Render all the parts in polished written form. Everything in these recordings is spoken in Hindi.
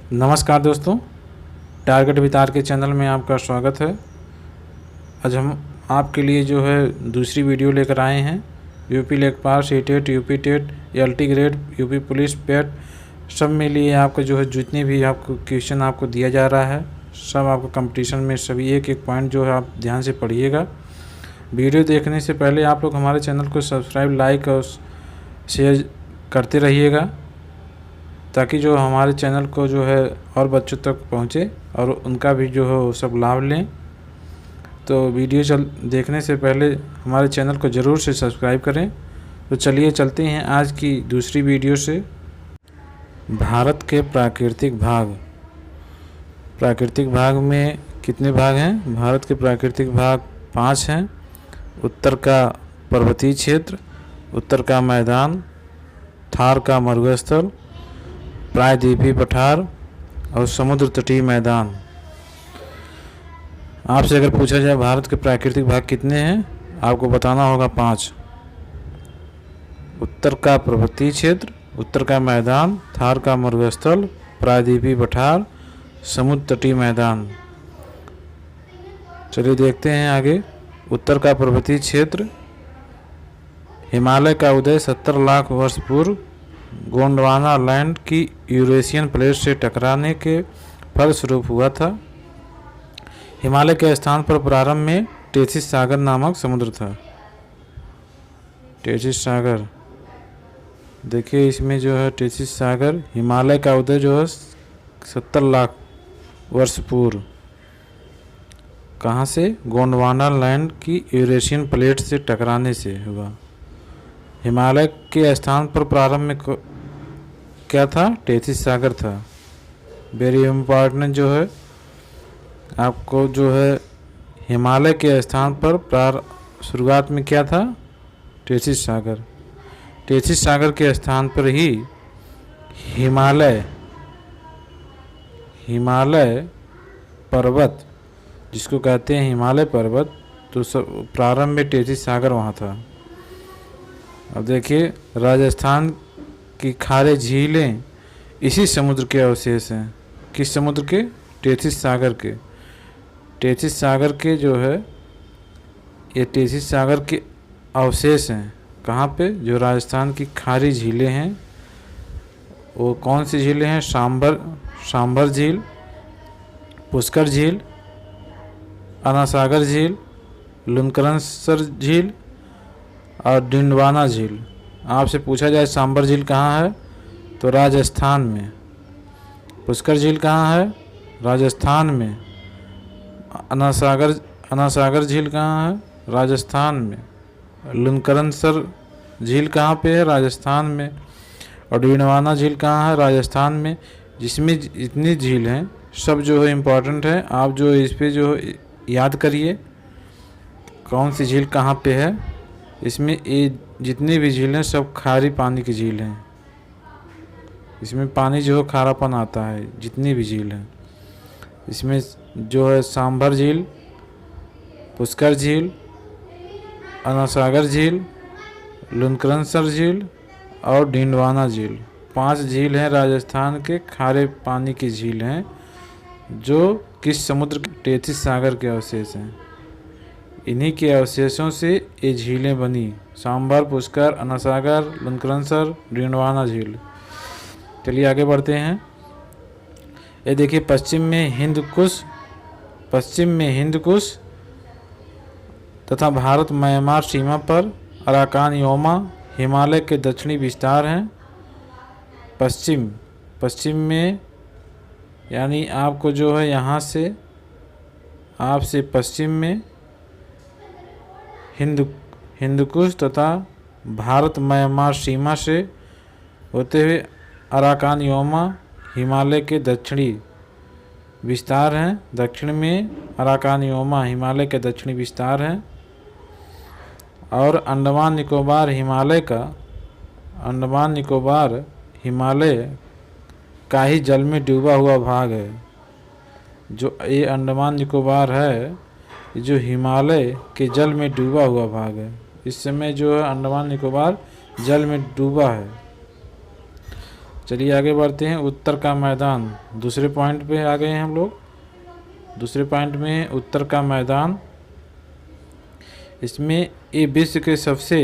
नमस्कार दोस्तों, टारगेट वितार के चैनल में आपका स्वागत है। आज हम आपके लिए जो है दूसरी वीडियो लेकर आए हैं। यूपी लेखपाल, CTET, UP TET, LT grade, UP police, PET सब में लिए आपको जो है जितने भी आपको क्वेश्चन आपको दिया जा रहा है सब आपको कंपटीशन में सभी एक एक पॉइंट जो है आप ध्यान से पढ़िएगा। वीडियो देखने से पहले आप लोग हमारे चैनल को सब्सक्राइब, लाइक और शेयर करते रहिएगा ताकि जो हमारे चैनल को जो है और बच्चों तक पहुँचे और उनका भी जो है वो सब लाभ लें। तो वीडियो देखने से पहले हमारे चैनल को ज़रूर से सब्सक्राइब करें। तो चलिए चलते हैं आज की दूसरी वीडियो से। भारत के प्राकृतिक भाग। प्राकृतिक भाग में कितने भाग हैं? भारत के प्राकृतिक भाग 5 हैं। उत्तर का पर्वतीय क्षेत्र, उत्तर का मैदान, थार का मरुस्थल, प्रायद्वीपीय पठार और समुद्र तटीय मैदान। आपसे अगर पूछा जाए भारत के प्राकृतिक भाग कितने हैं, आपको बताना होगा 5। उत्तर का पर्वतीय क्षेत्र, उत्तर का मैदान, थार का मरुस्थल, प्रायद्वीपीय पठार, समुद्र तटीय मैदान। चलिए देखते हैं आगे। उत्तर का पर्वतीय क्षेत्र, हिमालय का उदय 70 लाख वर्ष पूर्व गोंडवाना लैंड की यूरेशियन प्लेट से टकराने के फलस्वरूप हुआ था। हिमालय के स्थान पर प्रारंभ में टेथिस सागर नामक समुद्र था। टेथिस सागर देखिए, इसमें जो है टेथिस सागर, हिमालय का उदय जो है 70 लाख वर्ष पूर्व कहाँ से? गोंडवाना लैंड की यूरेशियन प्लेट से टकराने से हुआ। हिमालय के स्थान पर प्रारंभ में क्या था? टेथिस सागर था। वेरी इम्पॉर्टेंट जो है आपको जो है हिमालय के स्थान पर शुरुआत में क्या था? टेथिस सागर। टेथिस सागर के स्थान पर ही हिमालय पर्वत, जिसको कहते हैं हिमालय पर्वत, तो प्रारंभ में टेथिस सागर वहाँ था। अब देखिए, राजस्थान की खारे झीलें इसी समुद्र के अवशेष हैं। किस समुद्र के? टेथिस सागर के। टेथिस सागर के जो है ये टेथिस सागर के अवशेष हैं। कहाँ पे? जो राजस्थान की खारी झीलें हैं। वो कौन सी झीलें हैं? सांभर झील, पुष्कर झील, अनासागर झील, लुनकरनसर झील और डिंडवाना झील। आपसे पूछा जाए सांभर झील कहाँ है, तो राजस्थान में। पुष्कर झील कहाँ है? राजस्थान में। अनासागर झील कहाँ है? राजस्थान में। लुनकरनसर झील कहाँ पे है? राजस्थान में। और डिंडवाना झील कहाँ है? राजस्थान में। जिसमें जितनी झील हैं सब जो है इम्पोर्टेंट है। आप जो इस पे जो याद करिए कौन सी झील कहाँ पे है। इसमें ये जितनी भी झील हैं सब खारी पानी की झील हैं। इसमें पानी जो है खारापन आता है। जितनी भी झील हैं इसमें जो है सांभर झील, पुष्कर झील, अनासागर झील, लुनकरनसर झील और डिंडवाना झील, 5 झील हैं राजस्थान के खारे पानी की झील हैं जो किस समुद्र के? टेथिस सागर के अवशेष हैं। इन्हीं के अवशेषों से ये झीलें बनी। सांभर, पुष्कर, अनासागर, लुनकरनसर, डिंडवाना झील। चलिए आगे बढ़ते हैं। ये देखिए, पश्चिम में हिंद कुश तथा भारत म्यांमार सीमा पर अराकान योमा हिमालय के दक्षिणी विस्तार हैं। पश्चिम में यानी आपको जो है यहाँ से आपसे पश्चिम में हिंदकुश तथा भारत म्यांमार सीमा से होते हुए अराकान योमा हिमालय के दक्षिणी विस्तार हैं। दक्षिण में अराकान योमा हिमालय के दक्षिणी विस्तार हैं। और अंडमान निकोबार हिमालय का ही जल में डूबा हुआ भाग है। जो ये अंडमान निकोबार है, जो हिमालय के जल में डूबा हुआ भाग है। इस समय जो है अंडमान निकोबार जल में डूबा है। चलिए आगे बढ़ते हैं। उत्तर का मैदान, दूसरे पॉइंट पे आ गए हैं हम लोग। दूसरे पॉइंट में उत्तर का मैदान, इसमें ये विश्व के सबसे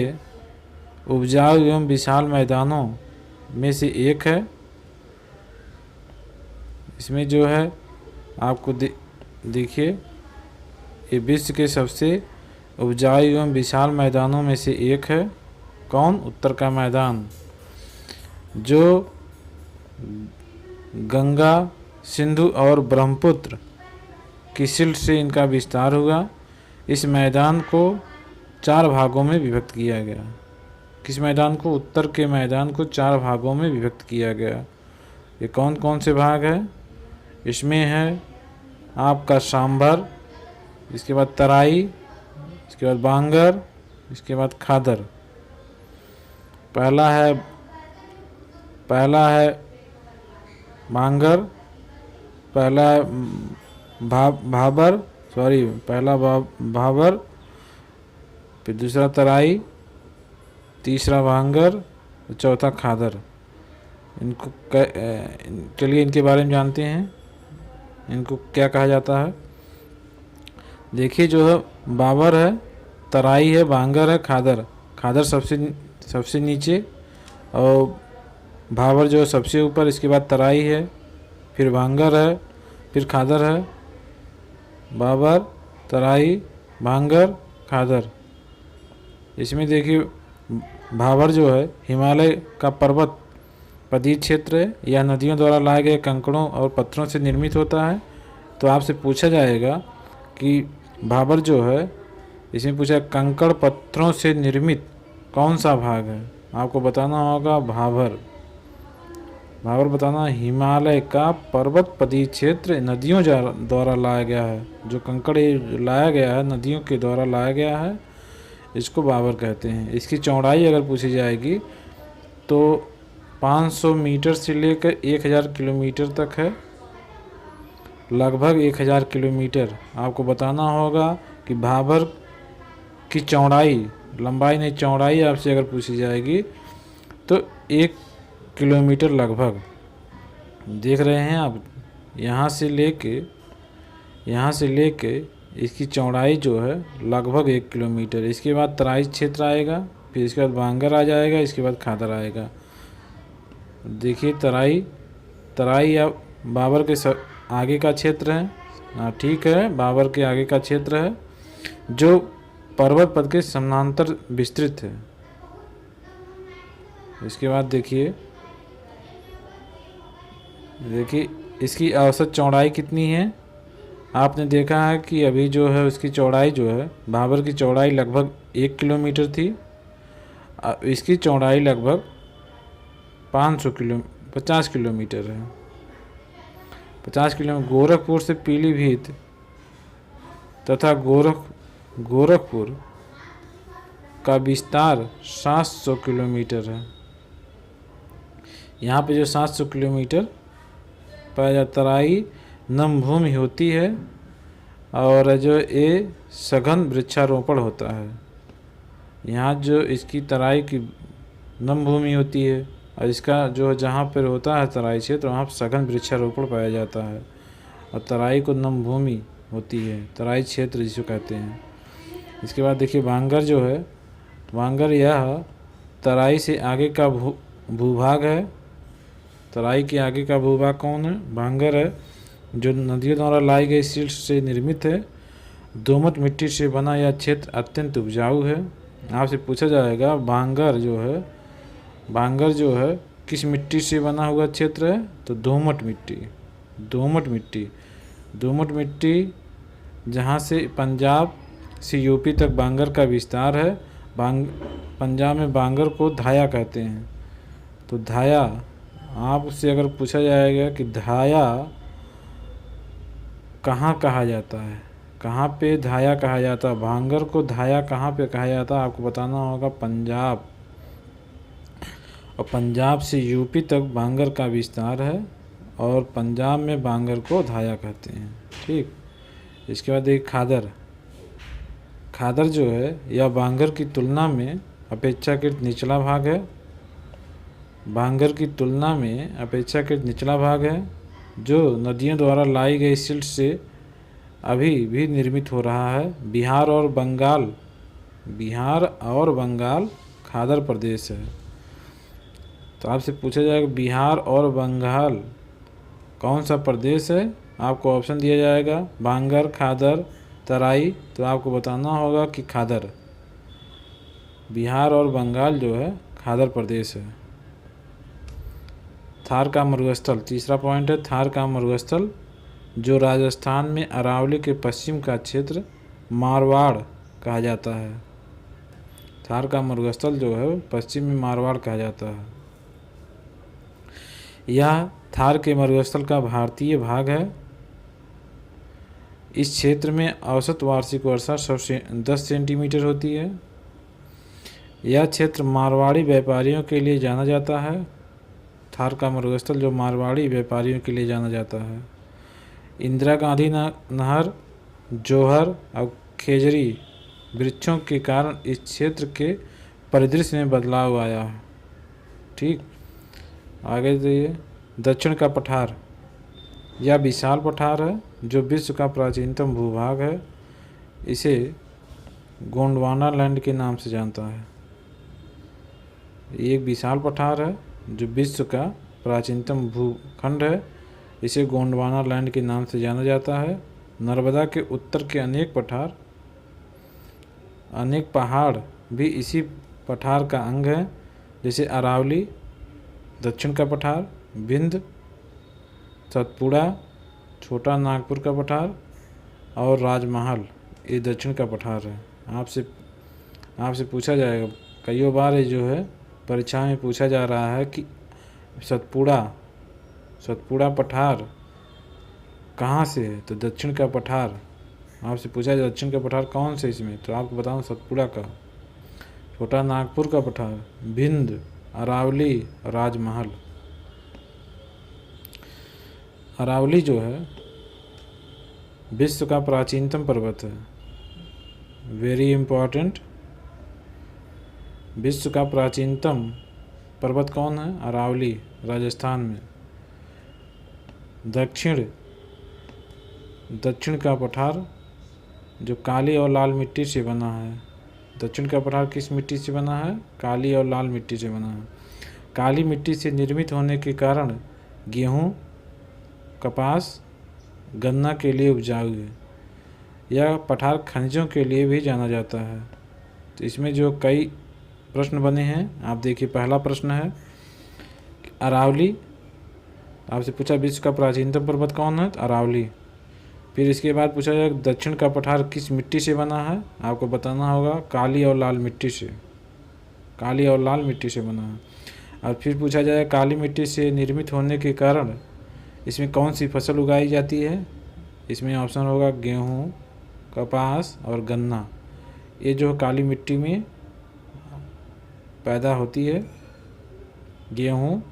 उपजाऊ एवं विशाल मैदानों में से एक है। इसमें जो है आपको देखिए, ये विश्व के सबसे उपजाऊ एवं विशाल मैदानों में से एक है। कौन? उत्तर का मैदान, जो गंगा, सिंधु और ब्रह्मपुत्र की सिल्ट से इनका विस्तार हुआ। इस मैदान को 4 भागों में विभक्त किया गया। किस मैदान को? उत्तर के मैदान को 4 भागों में विभक्त किया गया। ये कौन कौन से भाग है? इसमें है आपका सांभर, इसके बाद तराई, इसके बाद बांगर, इसके बाद खादर। पहला है बांगर, पहला है भाबर, फिर दूसरा तराई, तीसरा बांगर, चौथा खादर। इनको चलिए इनके बारे में जानते हैं, इनको क्या कहा जाता है। देखिए, जो है बाबर है, तराई है, बांगर है, खादर। खादर सबसे नीचे, और भाबर जो सबसे ऊपर, इसके बाद तराई है, फिर बांगर है, फिर खादर है। बाबर, तराई, बांगर, खादर। इसमें देखिए, भाबर जो है हिमालय का पर्वत पदीय क्षेत्र है। यह नदियों द्वारा लाए गए कंकड़ों और पत्थरों से निर्मित होता है। तो आपसे पूछा जाएगा कि भाबर जो है, इसमें पूछा कंकड़ पत्थरों से निर्मित कौन सा भाग है? आपको बताना होगा भाबर बताना हिमालय का पर्वत पदीय क्षेत्र नदियों द्वारा लाया गया है। जो कंकड़ लाया गया है, नदियों के द्वारा लाया गया है, इसको भाबर कहते हैं। इसकी चौड़ाई अगर पूछी जाएगी तो 500 मीटर से लेकर 1000 किलोमीटर तक है, लगभग 1000 किलोमीटर। आपको बताना होगा कि भाबर की चौड़ाई, लंबाई नहीं चौड़ाई आपसे अगर पूछी जाएगी तो 1 किलोमीटर लगभग। देख रहे हैं आप, यहाँ से लेके इसकी चौड़ाई जो है लगभग 1 किलोमीटर। इसके बाद तराई क्षेत्र आएगा, फिर इसके बाद बांगर आ जाएगा, इसके बाद खादर आएगा। देखिए, तराई या बाबर के आगे का क्षेत्र है। हाँ ठीक है, बाबर के आगे का क्षेत्र है जो पर्वत पद के समानांतर विस्तृत है। इसके बाद देखिए इसकी औसत चौड़ाई कितनी है। आपने देखा है कि अभी जो है उसकी चौड़ाई जो है, बाबर की चौड़ाई लगभग 1 किलोमीटर थी, इसकी चौड़ाई लगभग 50 किलोमीटर है। 50 किलोमीटर। गोरखपुर से पीलीभीत तथा गोरखपुर का विस्तार 700 किलोमीटर है। यहाँ पे जो 700 किलोमीटर पाया जाता। तराई नमभूमि होती है और जो ये सघन वृक्षारोपण होता है। यहाँ जो इसकी तराई की नमभूमि होती है और इसका जो जहाँ पर होता है तराई क्षेत्र, वहाँ पर सघन वृक्षारोपण पाया जाता है। और तराई को नमभूमि होती है, तराई क्षेत्र जिसे कहते हैं। इसके बाद देखिए बांगर जो है, बांगर यह तराई से आगे का भूभाग है। तराई के आगे का भूभाग कौन है? बांगर है, जो नदियों द्वारा लाई गई सिल्ट से निर्मित है। दोमट मिट्टी से बना यह क्षेत्र अत्यंत उपजाऊ है। आपसे पूछा जाएगा बांगर जो है किस मिट्टी से बना हुआ क्षेत्र है? तो दोमट मिट्टी जहाँ से पंजाब से यूपी तक बांगर का विस्तार है। पंजाब में बांगर को धाया कहते हैं। तो धाया, आपसे अगर पूछा जाएगा कि धाया कहाँ कहा जाता है, कहाँ पे धाया कहा जाता है, बांगर को धाया कहाँ पे कहा जाता है, आपको बताना होगा पंजाब। और पंजाब से यूपी तक बांगर का विस्तार है और पंजाब में बांगर को धाया कहते हैं। ठीक। इसके बाद एक खादर जो है यह बांगर की तुलना में अपेक्षाकृत निचला भाग है। भांगर की तुलना में अपेक्षाकृत निचला भाग है, जो नदियों द्वारा लाई गई सिल्ट से अभी भी निर्मित हो रहा है। बिहार और बंगाल खादर प्रदेश है। तो आपसे पूछा जाएगा बिहार और बंगाल कौन सा प्रदेश है। आपको ऑप्शन दिया जाएगा भांगर, खादर, तराई। तो आपको बताना होगा कि खादर। बिहार और बंगाल जो है खादर प्रदेश है। थार का मरुस्थल, तीसरा पॉइंट है थार का मरुस्थल, जो राजस्थान में अरावली के पश्चिम का क्षेत्र मारवाड़ कहा जाता है। थार का मरुस्थल जो है पश्चिम में मारवाड़ कहा जाता है। यह थार के मरुस्थल का भारतीय भाग है। इस क्षेत्र में औसत वार्षिक वर्षा 10 सेंटीमीटर होती है। यह क्षेत्र मारवाड़ी व्यापारियों के लिए जाना जाता है। थार का मरुस्थल जो मारवाड़ी व्यापारियों के लिए जाना जाता है। इंदिरा गांधी नहर, जोहर और खेजरी वृक्षों के कारण इस क्षेत्र के परिदृश्य में बदलाव आया है। ठीक, आगे देखिए। दक्षिण का पठार, यह विशाल पठार है जो विश्व का प्राचीनतम भूभाग है। इसे गोंडवाना लैंड के नाम से जानता है। ये एक विशाल पठार है जो विश्व का प्राचीनतम भूखंड है। इसे गोंडवाना लैंड के नाम से जाना जाता है। नर्मदा के उत्तर के अनेक पहाड़ भी इसी पठार का अंग है, जैसे अरावली, दक्षिण का पठार, विंध्य, सतपुड़ा, छोटा नागपुर का पठार और राजमहल, ये दक्षिण का पठार है। आपसे पूछा जाएगा कई बार, ये जो है परीक्षा में पूछा जा रहा है कि सतपुड़ा पठार कहाँ से है। तो दक्षिण का पठार आपसे पूछा जाए दक्षिण का पठार कौन से इसमें, तो आपको बताऊँ सतपुड़ा का, छोटा नागपुर का पठार, विंध्य, अरावली, राजमहल। अरावली जो है विश्व का प्राचीनतम पर्वत है। वेरी इम्पोर्टेंट, विश्व का प्राचीनतम पर्वत कौन है? अरावली, राजस्थान में। दक्षिण का पठार जो काली और लाल मिट्टी से बना है। दक्षिण का पठार किस मिट्टी से बना है? काली और लाल मिट्टी से बना है। काली मिट्टी से निर्मित होने के कारण गेहूँ, कपास, गन्ना के लिए उपजाऊ है। यह पठार खनिजों के लिए भी जाना जाता है। तो इसमें जो कई प्रश्न बने हैं, आप देखिए। पहला प्रश्न है अरावली, आपसे पूछा विश्व का प्राचीनतम पर्वत कौन है? अरावली। फिर इसके बाद पूछा जाए दक्षिण का पठार किस मिट्टी से बना है? आपको बताना होगा काली और लाल मिट्टी से। काली और लाल मिट्टी से बना है। और फिर पूछा जाए काली मिट्टी से निर्मित होने के कारण इसमें कौन सी फसल उगाई जाती है? इसमें ऑप्शन होगा गेहूँ, कपास और गन्ना। ये जो काली मिट्टी में पैदा होती है, गेहूँ,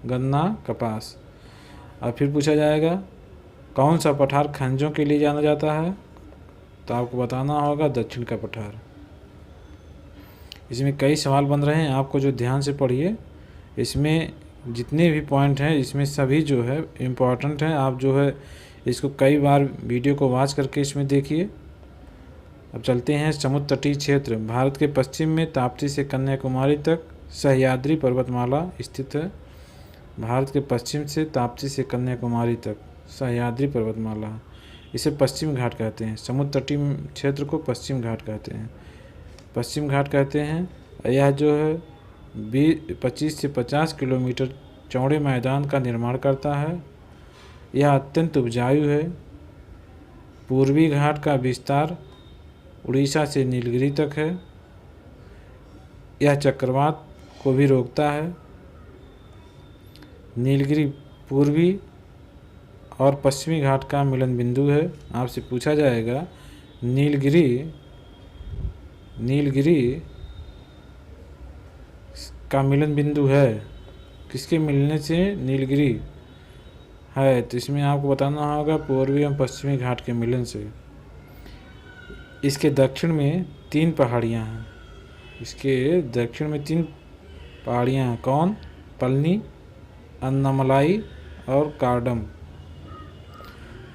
गन्ना, कपास। और फिर पूछा जाएगा कौन सा पठार खनिजों के लिए जाना जाता है? तो आपको बताना होगा दक्षिण का पठार। इसमें कई सवाल बन रहे हैं, आपको जो ध्यान से पढ़िए। इसमें जितने भी पॉइंट हैं इसमें सभी जो है इम्पॉर्टेंट हैं। आप जो है इसको कई बार वीडियो को वॉच करके इसमें देखिए। अब चलते हैं समुद्र तटीय क्षेत्र। भारत के पश्चिम में ताप्ती से कन्याकुमारी तक सह्याद्री पर्वतमाला स्थित है। भारत के पश्चिम से ताप्ती से कन्याकुमारी तक सह्याद्री पर्वतमाला, इसे पश्चिम घाट कहते हैं। समुद्र तटीय क्षेत्र को पश्चिम घाट कहते हैं। पश्चिम घाट कहते हैं। यह जो है 25 से 50 किलोमीटर चौड़े मैदान का निर्माण करता है। यह अत्यंत उपजाऊ है। पूर्वी घाट का विस्तार उड़ीसा से नीलगिरी तक है। यह चक्रवात को भी रोकता है। नीलगिरी पूर्वी और पश्चिमी घाट का मिलन बिंदु है। आपसे पूछा जाएगा नीलगिरी का मिलन बिंदु है, किसके मिलने से नीलगिरी है? तो इसमें आपको बताना होगा पूर्वी एवं पश्चिमी घाट के मिलन से। इसके दक्षिण में 3 पहाड़ियाँ हैं। इसके दक्षिण में 3 पहाड़ियाँ कौन, पलनी, अन्नामलाई और कार्डम।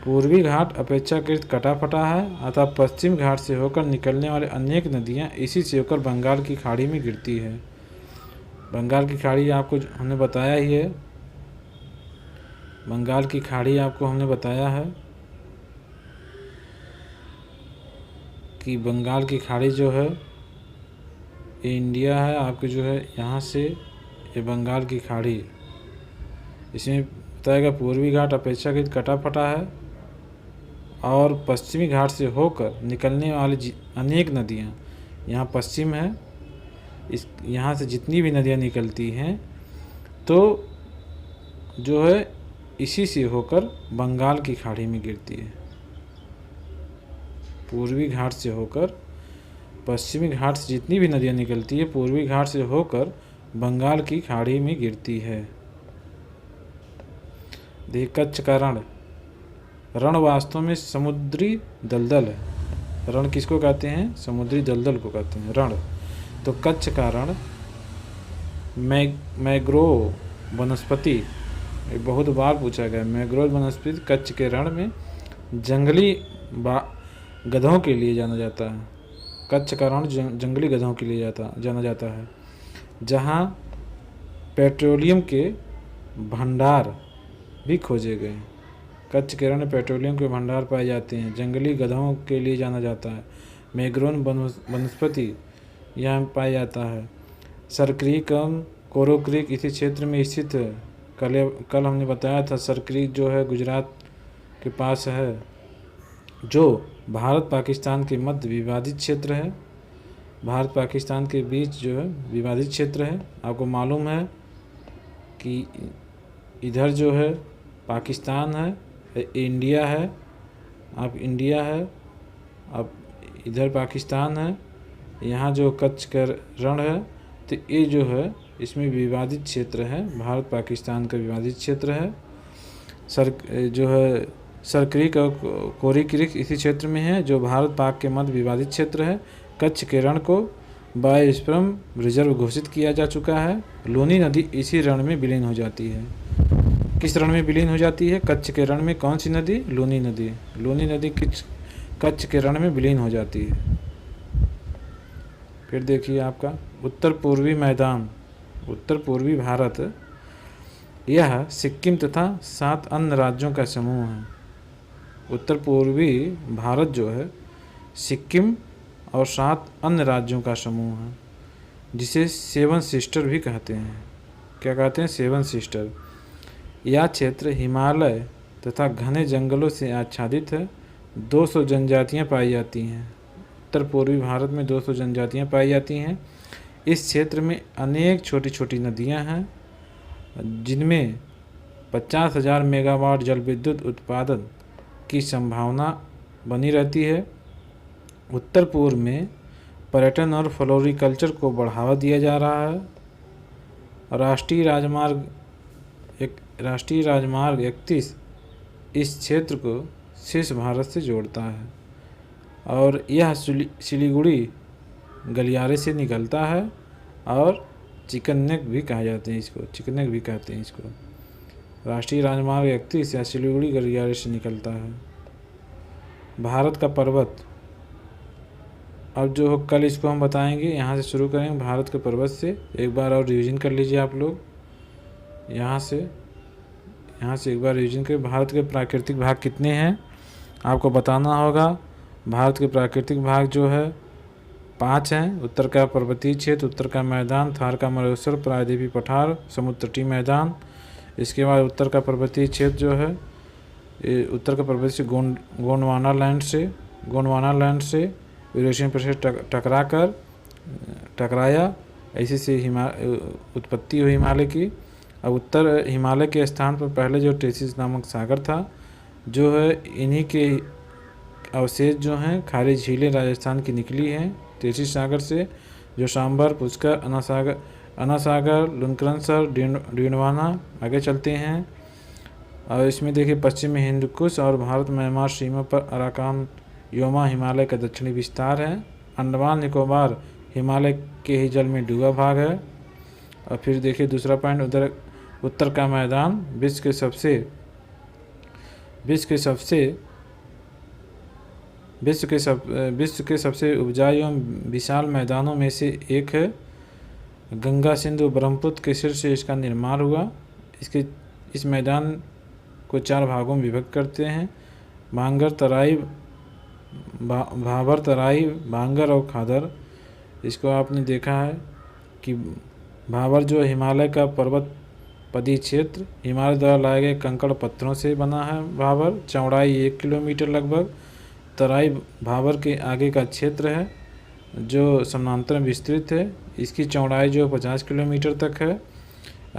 पूर्वी घाट अपेक्षाकृत कटा फटा है, अतः पश्चिम घाट से होकर निकलने वाले अनेक नदियाँ इसी से होकर बंगाल की खाड़ी में गिरती है। बंगाल की खाड़ी आपको हमने बताया ही है, बंगाल की खाड़ी आपको हमने बताया है कि बंगाल की खाड़ी जो है ये इंडिया है आपके, जो है यहाँ से ये बंगाल की खाड़ी, इसमें बताएगा पूर्वी घाट अपेक्षाकृत कटा फटा है और पश्चिमी घाट से होकर निकलने वाली अनेक नदियाँ, यहाँ पश्चिम है, इस यहाँ से जितनी भी नदियाँ निकलती हैं तो जो है इसी से होकर बंगाल की खाड़ी में गिरती है। पूर्वी घाट से होकर पश्चिमी घाट से जितनी भी नदियाँ निकलती है पूर्वी घाट से होकर बंगाल की खाड़ी में गिरती है। देखिए कच्छ का रण, रण वास्तव में समुद्री दलदल है। रण किसको कहते हैं? समुद्री दलदल को कहते हैं रण। तो कच्छ का रण मैग्रोव वनस्पति, बहुत बार पूछा गया, मैग्रोव वनस्पति कच्छ के रण में जंगली गधों के लिए जाना जाता है। कच्छ का रण जंगली गधों के लिए जाना जाता है, जहाँ पेट्रोलियम के भंडार भी खोजे गए। कच्छ के रण में पेट्रोलियम के भंडार पाए जाते हैं, जंगली गधों के लिए जाना जाता है। मैग्रोव वनस्पति यहाँ पाया जाता है। सर क्रीक कोरो क्रीक इसी क्षेत्र में स्थित है। कल हमने बताया था सर क्रीक जो है गुजरात के पास है, जो भारत पाकिस्तान के मध्य विवादित क्षेत्र है। भारत पाकिस्तान के बीच जो है विवादित क्षेत्र है। आपको मालूम है कि इधर जो है पाकिस्तान है, इंडिया है, अब इंडिया है, अब इधर पाकिस्तान है, यहाँ जो कच्छ का रण है तो ये जो है इसमें विवादित क्षेत्र है, भारत पाकिस्तान का विवादित क्षेत्र है। जो है सर क्रीक और कोरी क्रीक इसी क्षेत्र में है, जो भारत पाक के मध्य विवादित क्षेत्र है। कच्छ के रण को बायोस्फीयर रिजर्व घोषित किया जा चुका है। लूनी नदी इसी रण में विलीन हो जाती है। किस रण में विलीन हो जाती है? कच्छ के रण में। कौन सी नदी? लूनी नदी। लूनी नदी कच्छ के रण में विलीन हो जाती है। फिर देखिए आपका उत्तर पूर्वी मैदान, उत्तर पूर्वी भारत, यह सिक्किम तथा 7 अन्य राज्यों का समूह है। उत्तर पूर्वी भारत जो है सिक्किम और 7 अन्य राज्यों का समूह है, जिसे 7 सिस्टर भी कहते हैं। क्या कहते हैं? 7 सिस्टर। यह क्षेत्र हिमालय तथा घने जंगलों से आच्छादित है। 200 जनजातियाँ पाई जाती हैं। उत्तर पूर्वी भारत में 200 जनजातियाँ पाई जाती हैं। इस क्षेत्र में अनेक छोटी छोटी नदियाँ हैं, जिनमें 50,000 मेगावाट जल विद्युत उत्पादन की संभावना बनी रहती है। उत्तर पूर्व में पर्यटन और फ्लोरिकल्चर को बढ़ावा दिया जा रहा है। राष्ट्रीय राजमार्ग 31 इस क्षेत्र को शेष भारत से जोड़ता है और यह सिलीगुड़ी गलियारे से निकलता है और चिकन नेक भी कहा जाते हैं इसको, चिकन नेक भी कहते हैं इसको। राष्ट्रीय राजमार्ग 31 या सिलीगुड़ी गलियारे से निकलता है। भारत का पर्वत, अब जो कल इसको हम बताएंगे, यहाँ से शुरू करेंगे भारत के पर्वत से। एक बार और रिवीजन कर लीजिए आप लोग। यहाँ से एक बार रिवीजन करें। भारत के प्राकृतिक भाग कितने हैं आपको बताना होगा। भारत के प्राकृतिक भाग जो है 5 हैं। उत्तर का पर्वतीय क्षेत्र, उत्तर का मैदान, थार का मरुस्थल, प्रायद्वीपीय पठार, समुद्र तटीय मैदान। इसके बाद उत्तर का पर्वतीय क्षेत्र जो है उत्तर का पर्वतीय से गोंडवाना लैंड से यूरेशियन प्लेट से टकराया, ऐसे से उत्पत्ति हुई हिमालय की। अब उत्तर हिमालय के स्थान पर पहले जो टेथिस नामक सागर था, जो है इन्हीं के अवशेष जो हैं खारी झीलें राजस्थान की निकली हैं टेथिस सागर से, जो सांभर, पुष्कर, अनासागर, लुनकरनसर, डीडवाना आगे चलते हैं। और इसमें देखिए पश्चिम में हिंदकुश और भारत म्यांमार सीमा पर अराकान योमा हिमालय का दक्षिणी विस्तार है। अंडमान निकोबार हिमालय के ही जल में डूबा भाग है। और फिर देखिए दूसरा पॉइंट, उत्तर का मैदान विश्व के सबसे उपजाऊ एवं विशाल मैदानों में से एक है। गंगा सिंधु ब्रह्मपुत्र के शीर्ष से इसका निर्माण हुआ। इस मैदान को 4 भागों में विभक्त करते हैं, भांगर, तराई, भाबर, तराई, भांगर और खादर। इसको आपने देखा है कि भाबर जो हिमालय का पर्वत पदी क्षेत्र, हिमालय द्वारा लाए गए कंकड़ पत्थरों से बना है। भाबर चौड़ाई 1 किलोमीटर लगभग। तराई भाबर के आगे का क्षेत्र है जो समानांतर में विस्तृत है। इसकी चौड़ाई जो 50 किलोमीटर तक है।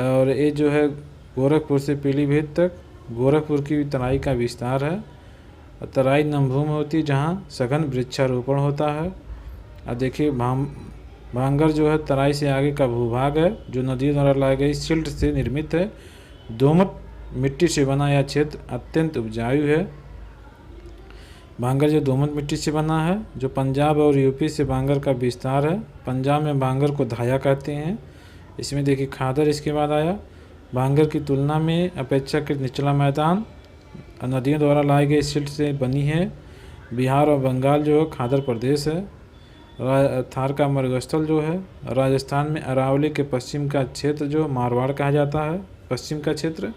और ये जो है गोरखपुर से पीलीभीत तक गोरखपुर की तराई का विस्तार है। तराई नमभूमि होती है जहाँ सघन वृक्षारोपण होता है। अब देखिए भांगर जो है तराई से आगे का भूभाग है जो नदियों द्वारा लाई गई सिल्ट से निर्मित है। दोमट मिट्टी से बना यह क्षेत्र अत्यंत उपजाऊ है। भांगर जो दोमट मिट्टी से बना है, जो पंजाब और यूपी से भांगर का विस्तार है। पंजाब में भांगर को धाया कहते हैं। इसमें देखिए खादर इसके बाद आया। भांगर की तुलना में अपेक्षाकृत निचला मैदान, नदियों द्वारा लाई गई सिल्ट से बनी है। बिहार और बंगाल जो है खादर प्रदेश है। थार का मरुस्थल जो है राजस्थान में अरावली के पश्चिम का क्षेत्र जो मारवाड़ कहा जाता है, पश्चिम का क्षेत्र।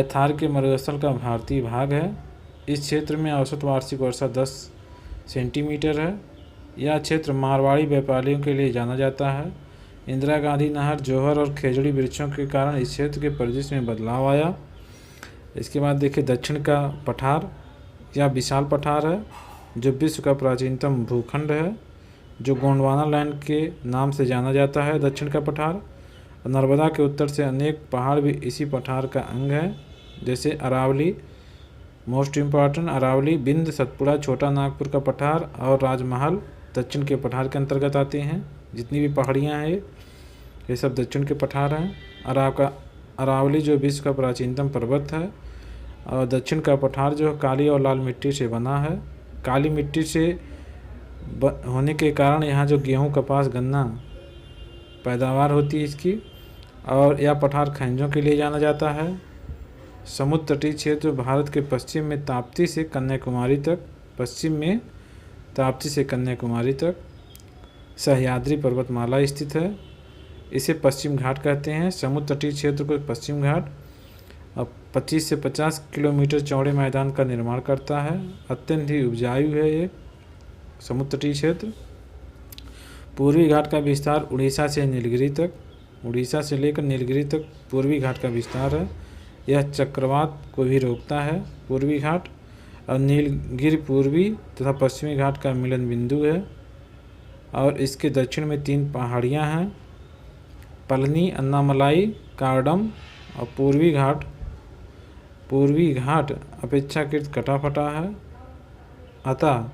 थार के मरुस्थल का भारतीय भाग है। इस क्षेत्र में औसत वार्षिक वर्षा 10 सेंटीमीटर है। यह क्षेत्र मारवाड़ी व्यापारियों के लिए जाना जाता है। इंदिरा गांधी नहर, जौहर और खेजड़ी वृक्षों के कारण इस क्षेत्र के परिदृश्य में बदलाव आया। इसके बाद देखिए दक्षिण का पठार, यह विशाल पठार है जो विश्व का प्राचीनतम भूखंड है, जो गोंडवाना लैंड के नाम से जाना जाता है। दक्षिण का पठार नर्मदा के उत्तर से अनेक पहाड़ भी इसी पठार का अंग है, जैसे अरावली, मोस्ट इम्पॉर्टेंट अरावली, बिंद, सतपुड़ा, छोटा नागपुर का पठार और राजमहल दक्षिण के पठार के अंतर्गत आते हैं। जितनी भी पहाड़ियाँ हैं ये सब दक्षिण के पठार हैं। अरावली जो विश्व का प्राचीनतम पर्वत है। और दक्षिण का पठार जो काली और लाल मिट्टी से बना है। काली मिट्टी से होने के कारण यहाँ जो गेहूँ, कपास, गन्ना पैदावार होती है इसकी। और यह पठार खनिजों के लिए जाना जाता है। समुद्र तटीय क्षेत्र भारत के पश्चिम में ताप्ती से कन्याकुमारी तक सह्याद्री पर्वतमाला स्थित है। इसे पश्चिम घाट कहते हैं। समुद्र तटीय क्षेत्र को पश्चिम घाट 25 से 50 किलोमीटर चौड़े मैदान का निर्माण करता है। अत्यंत ही उपजाऊ है ये समुद्र तटीय क्षेत्र। पूर्वी घाट का विस्तार उड़ीसा से लेकर नीलगिरी तक पूर्वी घाट का विस्तार है। यह चक्रवात को भी रोकता है। पूर्वी घाट और नीलगिरी पूर्वी तथा पश्चिमी घाट का मिलन बिंदु है। और इसके दक्षिण में 3 पहाड़ियाँ हैं, पलनी, अन्नामलाई, कार्डम। और पूर्वी घाट अपेक्षाकृत कटा-फटा है। अतः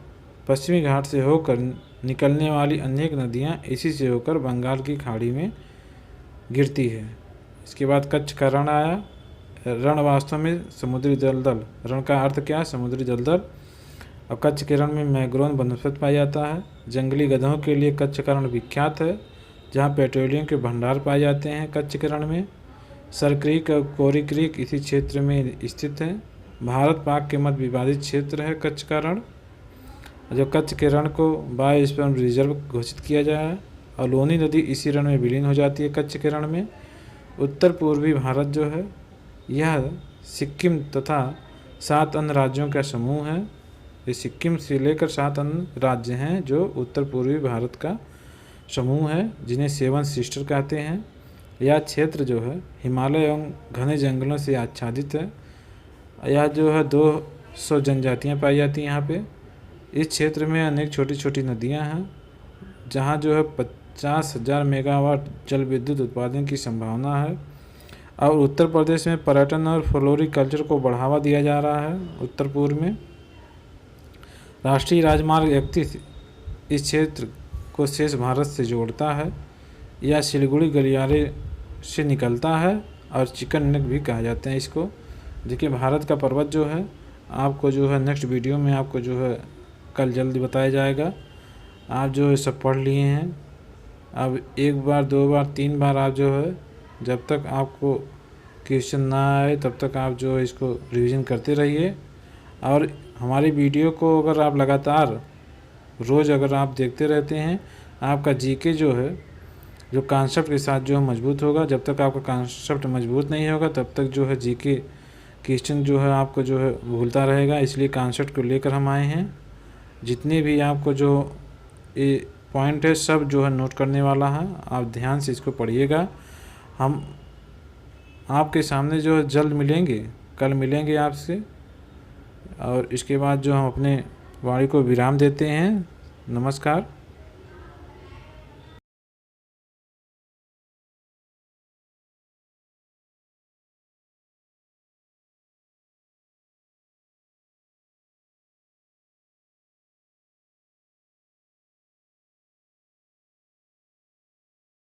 पश्चिमी घाट से होकर निकलने वाली अनेक नदियाँ इसी से होकर बंगाल की खाड़ी में गिरती है। इसके बाद कच्छ का रण आया। रण वास्तव में समुद्री दलदल, रण का अर्थ क्या है? समुद्री दलदल। और कच्छ के रण में मैग्रोव वनस्पति पाया जाता है। जंगली गधों के लिए कच्छ का रण विख्यात है, जहाँ पेट्रोलियम के भंडार पाए जाते हैं कच्छ के रण में। सर क्रीक और कोरी क्रीक इसी क्षेत्र में स्थित है। भारत पाक के मध्य विवादित क्षेत्र है कच्छ का रण। जो कच्छ के रण को बायोस्फीयर रिजर्व घोषित किया गया है। और लोनी नदी इसी रण में विलीन हो जाती है कच्छ के रण में। उत्तर पूर्वी भारत जो है यह सिक्किम तथा 7 अन्य राज्यों का समूह है। ये सिक्किम से लेकर 7 अन्य राज्य हैं जो उत्तर पूर्वी भारत का समूह है, जिन्हें 7 सिस्टर कहते हैं। यह क्षेत्र जो है हिमालय एवं घने जंगलों से आच्छादित है। यह जो है 200 जनजातियाँ पाई जाती हैं यहाँ पे। इस क्षेत्र में अनेक छोटी छोटी नदियाँ हैं, जहाँ जो है 50,000 मेगावाट जल विद्युत उत्पादन की संभावना है। और उत्तर प्रदेश में पर्यटन और फ्लोरिकल्चर को बढ़ावा दिया जा रहा है। उत्तर पूर्व में राष्ट्रीय राजमार्ग 31 इस क्षेत्र को शेष भारत से जोड़ता है। यह सिलीगुड़ी गलियारे से निकलता है और चिकन नेक भी कहा जाते हैं इसको। देखिए भारत का पर्वत जो है आपको जो है नेक्स्ट वीडियो में आपको जो है कल जल्दी बताया जाएगा। आप जो है सब पढ़ लिए हैं। अब एक बार, दो बार, तीन बार आप जो है, जब तक आपको क्वेश्चन ना आए तब तक आप जो है इसको रिवीजन करते रहिए। और हमारी वीडियो को अगर आप लगातार रोज़ अगर आप देखते रहते हैं, आपका जीके जो है, जो कॉन्सेप्ट के साथ जो है मजबूत होगा। जब तक आपका कॉन्सेप्ट मजबूत नहीं होगा तब तक जो है जीके क्वेश्चन जो है आपको जो है भूलता रहेगा। इसलिए कॉन्सेप्ट को लेकर हम आए हैं। जितने भी आपको जो ये पॉइंट है सब जो है नोट करने वाला है, आप ध्यान से इसको पढ़िएगा। हम आपके सामने जो है जल्द मिलेंगे, कल मिलेंगे आपसे। और इसके बाद जो हम अपने वाणी को विराम देते हैं। नमस्कार।